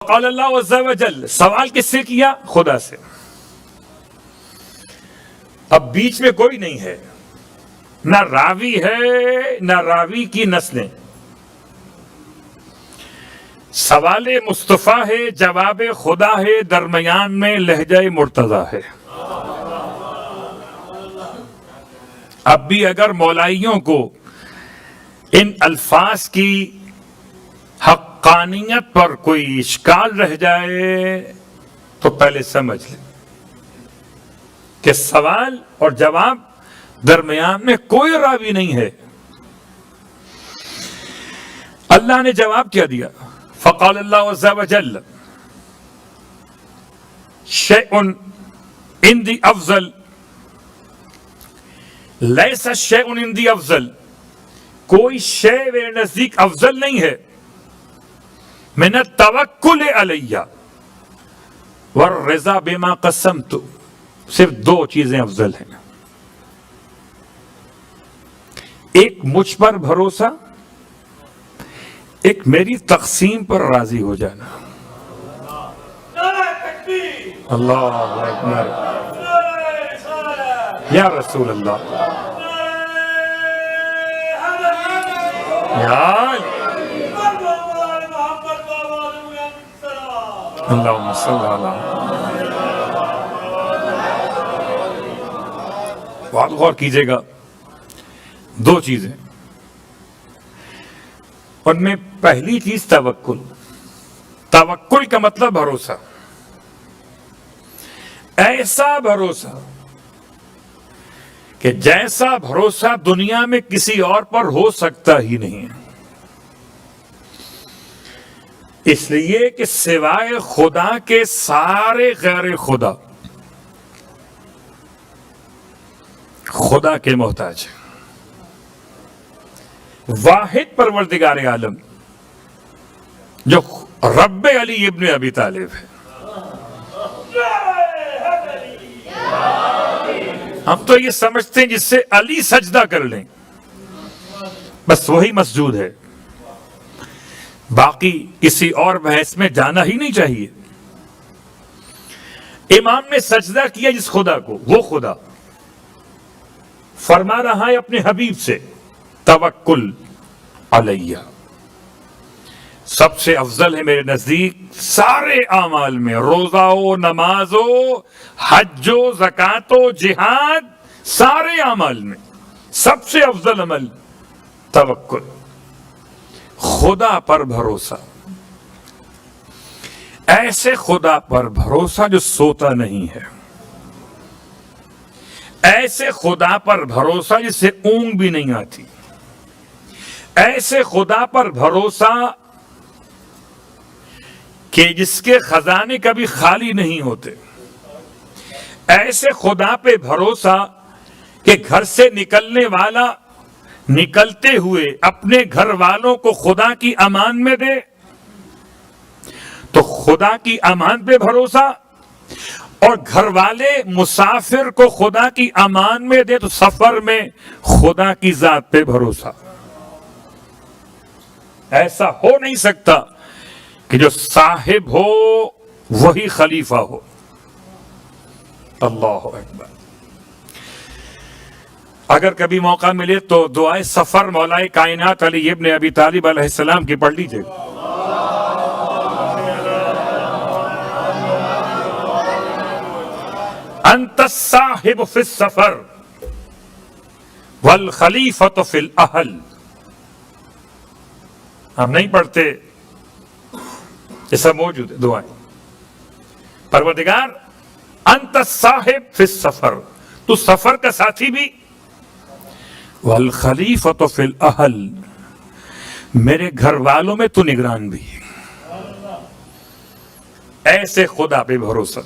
قال اللہ عز و جل، سوال کس سے کیا؟ خدا سے۔ اب بیچ میں کوئی نہیں ہے، نہ راوی ہے نہ راوی کی نسلیں۔ سوال مصطفیٰ ہے، جواب خدا ہے، درمیان میں لہجہ مرتضیٰ ہے۔ اب بھی اگر مولائیوں کو ان الفاظ کی حقانیت پر کوئی اشکال رہ جائے تو پہلے سمجھ لیں کہ سوال اور جواب درمیان میں کوئی راوی نہیں ہے۔ اللہ نے جواب کیا دیا؟ فقال اللہ عز و جل شیء عندی افضل لیس شیء عندی افضل، کوئی شے میرے نزدیک افضل نہیں ہے من التوکل علیہ والرضا بما قسمت، صرف دو چیزیں افضل ہیں، ایک مجھ پر بھروسہ، ایک میری تقسیم پر راضی ہو جانا۔ اللہ اکبر، یا رسول اللہ، یا اللہم صلی اللہ۔ بہت غور کیجئے گا، دو چیزیں، ان میں پہلی چیز توکل۔ توکل کا مطلب بھروسہ، ایسا بھروسہ کہ جیسا بھروسہ دنیا میں کسی اور پر ہو سکتا ہی نہیں ہے، اس لیے کہ سوائے خدا کے سارے غیر خدا خدا کے محتاج ہیں۔ واحد پروردگار عالم جو رب علی ابن ابی طالب ہے، ہم تو یہ سمجھتے ہیں جس سے علی سجدہ کر لیں بس وہی مسجود ہے، باقی کسی اور بحث میں جانا ہی نہیں چاہیے۔ امام نے سجدہ کیا جس خدا کو، وہ خدا فرما رہا ہے اپنے حبیب سے توکل علیہ، سب سے افضل ہے میرے نزدیک سارے اعمال میں، روزہ و نماز و حج و زکوٰۃ و جہاد، سارے اعمال میں سب سے افضل عمل توکل، خدا پر بھروسہ، ایسے خدا پر بھروسہ جو سوتا نہیں ہے، ایسے خدا پر بھروسہ جس سے اونگ بھی نہیں آتی، ایسے خدا پر بھروسہ کہ جس کے خزانے کبھی خالی نہیں ہوتے، ایسے خدا پہ بھروسہ کہ گھر سے نکلنے والا نکلتے ہوئے اپنے گھر والوں کو خدا کی امان میں دے، تو خدا کی امان پہ بھروسہ، اور گھر والے مسافر کو خدا کی امان میں دے تو سفر میں خدا کی ذات پہ بھروسہ۔ ایسا ہو نہیں سکتا کہ جو صاحب ہو وہی خلیفہ ہو۔ اللہ اکبر۔ اگر کبھی موقع ملے تو دعائے سفر مولا کائنات علی ابن ابی طالب علیہ السلام کی پڑھ لیجئے۔ انت الصاحب فی السفر والخلیفۃ فی الاہل۔ ہم نہیں پڑھتے، یہ سب موجود ہے دعائیں۔ پروردگار انت الصاحب فی السفر، تو سفر کا ساتھی بھی، والخلیفۃ فی الاہل، میرے گھر والوں میں تو نگران بھی۔ ایسے خدا پہ بھروسہ۔